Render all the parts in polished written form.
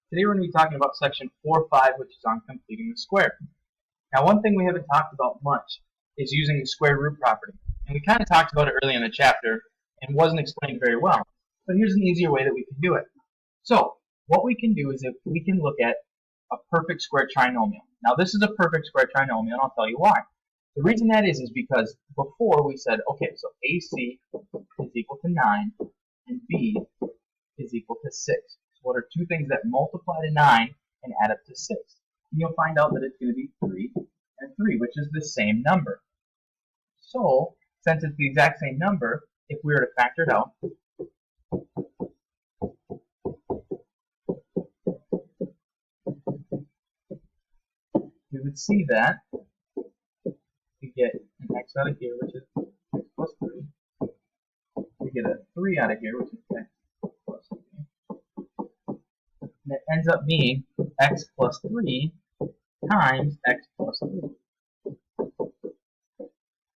Today we're going to be talking about section 4.5, which is on completing the square. Now, one thing we haven't talked about much is using the square root property. And we kind of talked about it early in the chapter and wasn't explained very well. But here's an easier way that we can do it. So, what we can do is if we can look at a perfect square trinomial. Now, this is a perfect square trinomial, and I'll tell you why. The reason that is because before we said, okay, so AC is equal to 9 and B is equal to 6. So what are two things that multiply to 9 and add up to 6? And you'll find out that it's going to be 3 and 3, which is the same number. So, since it's the exact same number, if we were to factor it out, we would see that we get an x out of here, which is x plus 3. We get a 3 out of here, which is x plus 3. And it ends up being x plus 3 times x plus 3.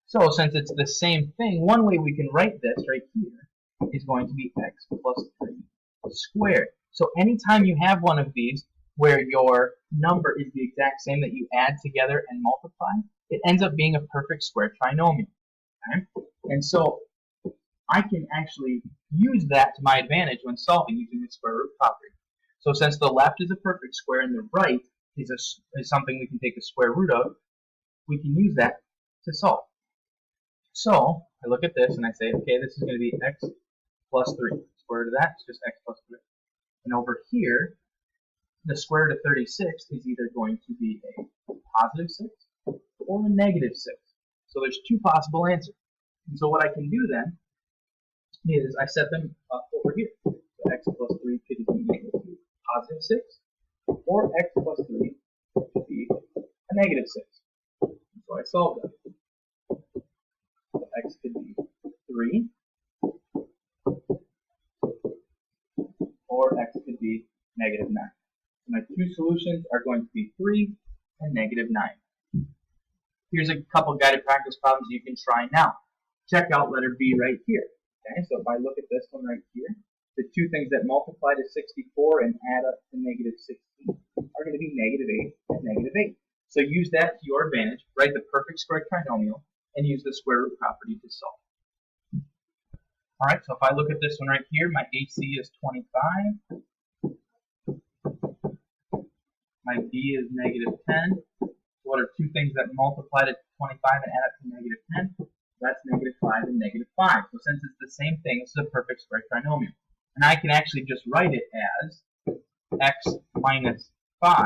So since it's the same thing, one way we can write this right here is going to be x plus 3 squared. So anytime you have one of these where your number is the exact same that you add together and multiply, it ends up being a perfect square trinomial. Okay? And so I can actually use that to my advantage when solving using the square root property. So since the left is a perfect square and the right is something we can take the square root of, we can use that to solve. So I look at this and I say, okay, this is going to be x plus 3. Square root of that is just x plus 3. And over here, the square root of 36 is either going to be a positive 6 or a negative 6. So there's two possible answers. And so what I can do then is I set them up over here. So x plus 3 could be equal to positive 6, or x plus 3 could be a negative 6. And so I solve them. So x could be 3, or x could be negative 9. So my two solutions are going to be 3 and negative 9. Here's a couple guided practice problems you can try now. Check out letter B right here. Okay, so if I look at this one right here, the two things that multiply to 64 and add up to negative 16 are going to be negative 8 and negative 8. So use that to your advantage, write the perfect square trinomial, and use the square root property to solve. Alright, so if I look at this one right here, my AC is 25. My B is negative 10. What are two things that multiply to 25 and add up to negative 10? That's negative 5 and negative 5. So since it's the same thing, this is a perfect square trinomial. And I can actually just write it as x minus 5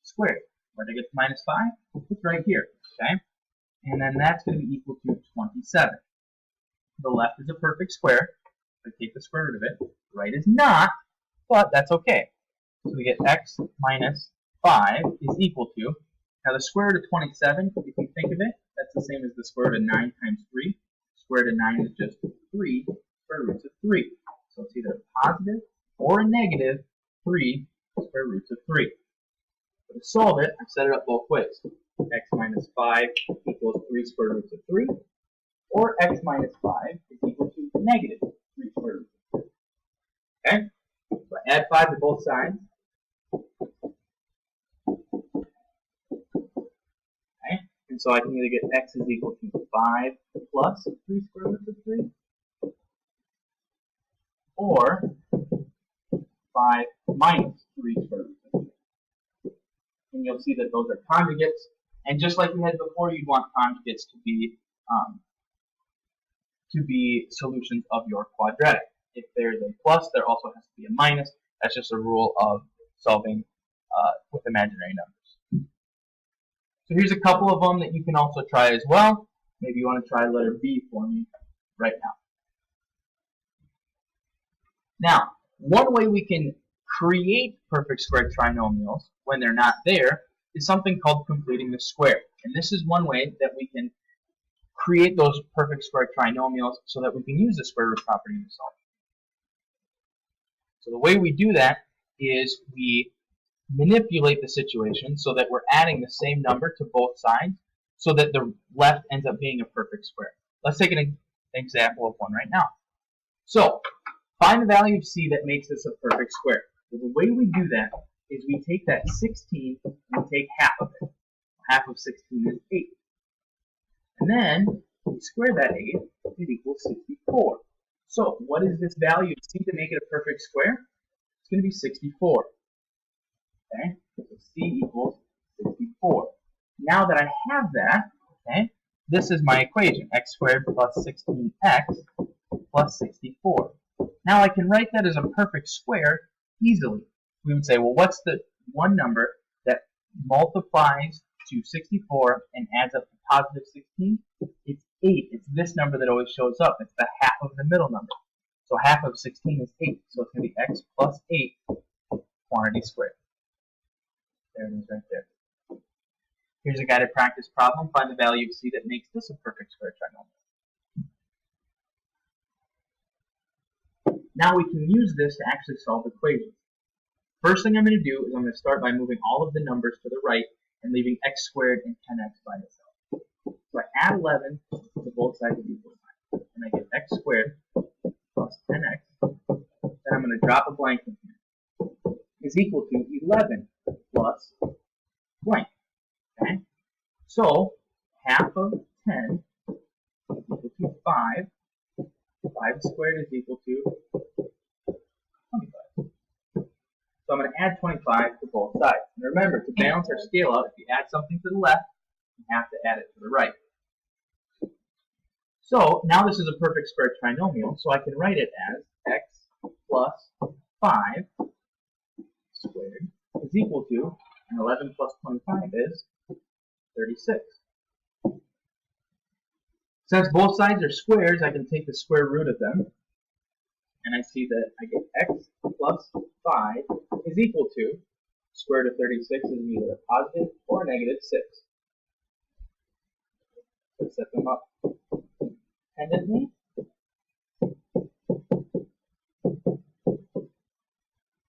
squared. Where did I get minus 5? It's right here. Okay? And then that's going to be equal to 27. The left is a perfect square. I take the square root of it. The right is not, but that's okay. So we get x minus 5 is equal to, now the square root of 27, if you think of it, that's the same as the square root of 9 times 3. Square root of 9 is just 3 square roots of 3. So it's either a positive or a negative 3 square roots of 3. So to solve it, I've set it up both ways. X minus 5 equals 3 square roots of 3, or x minus 5 is equal to negative 3 square roots of 3. Okay? So I add 5 to both sides. Okay? And so I can either get x is equal to 5 plus 3 square roots of 3, or 5 minus 3 square roots of 3. And you'll see that those are conjugates. And just like we had before, you'd want conjugates to be solutions of your quadratic. If there's a plus, there also has to be a minus. That's just a rule of solving with imaginary numbers. So here's a couple of them that you can also try as well. Maybe you want to try letter B for me right now. Now, one way we can create perfect square trinomials when they're not there is something called completing the square. And this is one way that we can create those perfect square trinomials so that we can use the square root property to solve. So the way we do that is we manipulate the situation so that we're adding the same number to both sides so that the left ends up being a perfect square. Let's take an example of one right now. So find the value of c that makes this a perfect square. So the way we do that is we take that 16 and we take half of it. Half of 16 is 8. And then we square that 8, it equals 64. So what is this value of C to make it a perfect square? It's going to be 64. Okay, so C equals 64. Now that I have that, okay, this is my equation, x squared plus 16x plus 64. Now I can write that as a perfect square easily. We would say, well, what's the one number that multiplies to 64 and adds up to positive 16? It's 8. It's this number that always shows up. It's the half of the middle number. So half of 16 is 8. So it's going to be x plus 8 quantity squared. There it is right there. Here's a guided practice problem. Find the value of C that makes this a perfect square trinomial. Now we can use this to actually solve equations. First thing I'm going to do is I'm going to start by moving all of the numbers to the right and leaving x squared and 10x by itself. So I add 11 to both sides of the equal sign, and I get x squared plus 10x. Then I'm going to drop a blank in here. Is equal to 11 plus blank. Okay? So half of 10 is equal to 5. 5 squared is equal to 25. So I'm going to add 25 to both sides. And remember, to balance our scale out, if you add something to the left, you have to add it to the right. So now this is a perfect square trinomial, so I can write it as x plus 5 squared is equal to, and 11 plus 25 is 36. Since both sides are squares, I can take the square root of them, and I see that I get x plus 5 is equal to square root of 36 is either a positive or a negative 6. Let's set them up independently.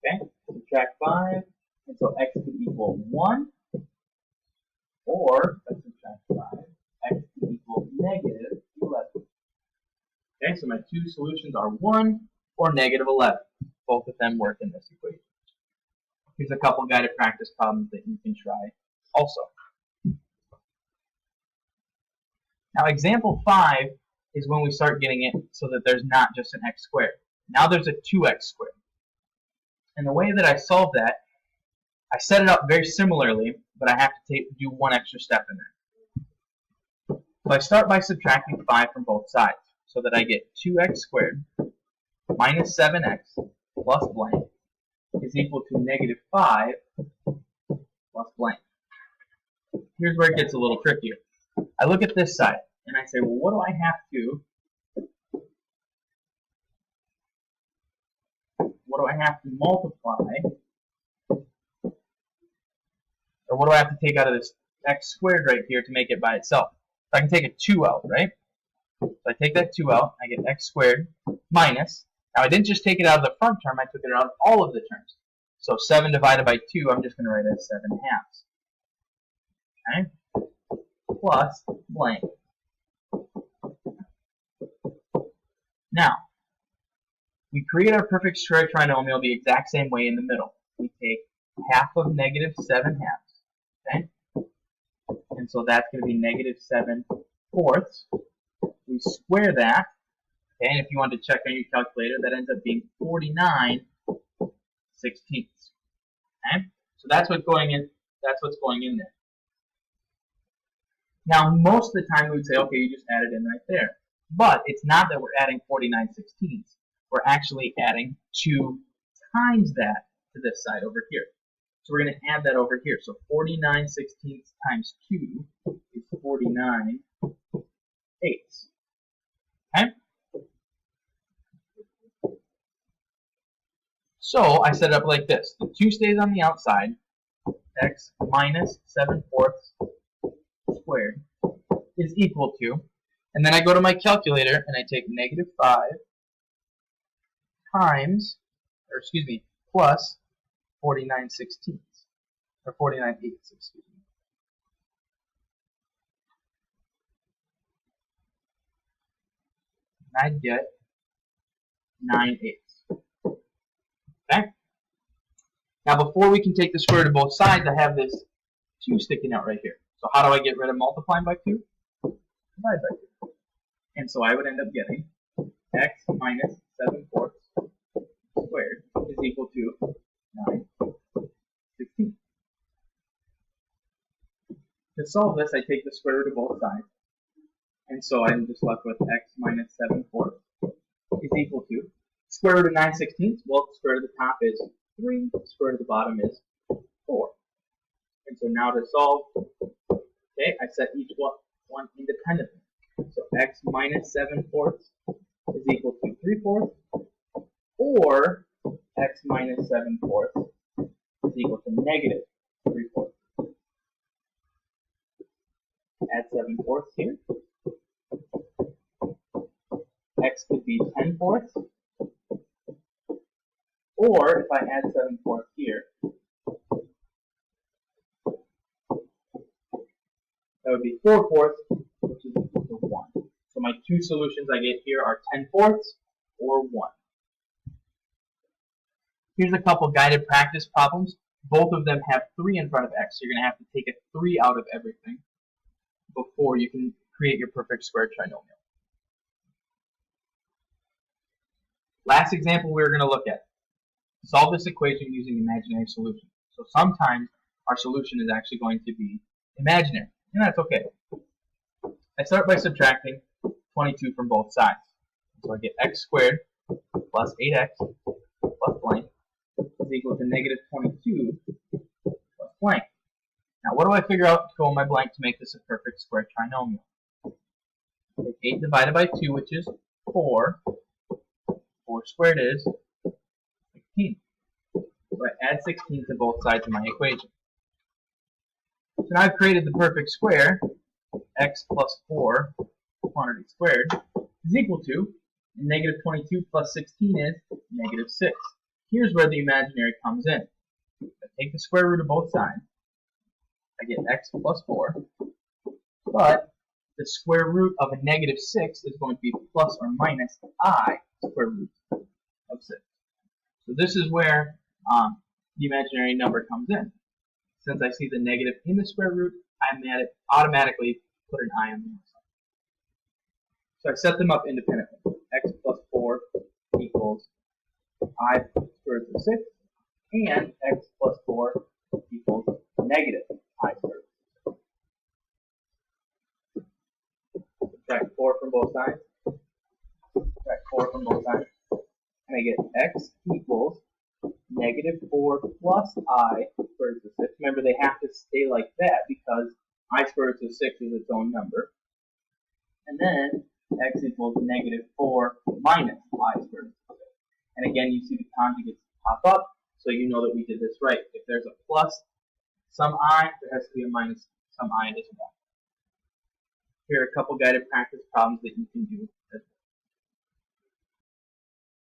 Okay, subtract 5, and so x could equal 1, or let's subtract 5, x could equal negative 11. Okay, so my two solutions are 1 or negative 11. Both of them work in this equation. Here's a couple guided practice problems that you can try also. Now example 5 is when we start getting it so that there's not just an x squared. Now there's a 2x squared. And the way that I solve that, I set it up very similarly, but I have to do one extra step in there. So I start by subtracting 5 from both sides, so that I get 2x squared minus 7x plus blank is equal to negative 5 plus blank. Here's where it gets a little trickier. I look at this side, and I say, well, what do I have to multiply, or what do I have to take out of this x squared right here to make it by itself? So I can take a 2 out, right? So I take that 2 out, I get x squared minus, now I didn't just take it out of the front term, I took it out of all of the terms. So 7 divided by 2, I'm just going to write as 7 halves. Okay? Plus blank. Now, we create our perfect square trinomial the exact same way in the middle. We take half of negative 7 halves. Okay? And so that's going to be negative 7 fourths. We square that. Okay? And if you want to check on your calculator, that ends up being 49 sixteenths. Okay? So that's what's going in. That's what's going in there. Now, most of the time we would say, okay, you just add it in right there. But it's not that we're adding 49 sixteenths. We're actually adding 2 times that to this side over here. So we're going to add that over here. So 49 sixteenths times 2 is 49 eighths. Okay? So I set it up like this. The 2 stays on the outside. X minus 7 fourths squared is equal to, and then I go to my calculator and I take negative 5 times, or excuse me, plus 49 sixteenths, or 49 eighths, excuse me. And I get 9 eighths. Okay? Now before we can take the square root of both sides, I have this 2 sticking out right here. So how do I get rid of multiplying by 2? Divide by 2. And so I would end up getting x minus 7 fourths squared is equal to 9/16. To solve this, I take the square root of both sides. And so I'm just left with x minus 7 fourths is equal to square root of 9/16. Well, the square root of the top is 3, square root of the bottom is 4. And so now to solve, okay, I set each one independently. So x minus 7 fourths is equal to 3 fourths, or x minus 7 fourths is equal to negative 3 fourths. Add 7 fourths here. X could be 10 fourths, or if I add 7 fourths here, that would be 4 fourths, which is equal to 1. So my two solutions I get here are 10 fourths or 1. Here's a couple guided practice problems. Both of them have 3 in front of x, so you're going to have to take a 3 out of everything before you can create your perfect square trinomial. Last example we're going to look at. Solve this equation using imaginary solutions. So sometimes our solution is actually going to be imaginary, and that's okay. I start by subtracting 22 from both sides. So I get x squared plus 8x plus blank is equal to negative 22 plus blank. Now what do I figure out to go in my blank to make this a perfect square trinomial? Take 8 divided by 2, which is 4. 4 squared is 16. So I add 16 to both sides of my equation. So now I've created the perfect square. X plus 4 quantity squared is equal to negative 22 plus 16 is negative 6. Here's where the imaginary comes in. I take the square root of both sides. I get x plus 4. But the square root of a negative 6 is going to be plus or minus I square root of 6. So this is where the imaginary number comes in. Since I see the negative in the square root, I automatically put an I on the outside. So I set them up independently. X plus 4 equals I square root of 6, and x plus 4 equals negative I square root of 6. Subtract 4 from both sides. Subtract 4 from both sides. And I get x equals negative 4 plus I square root of 6. Remember, they have to stay like that because I square root of 6 is its own number. And then x equals negative 4 minus I square root of 6. And again, you see the conjugates pop up, so you know that we did this right. If there's a plus some I, there has to be a minus some I as well. Here are a couple guided practice problems that you can do as well.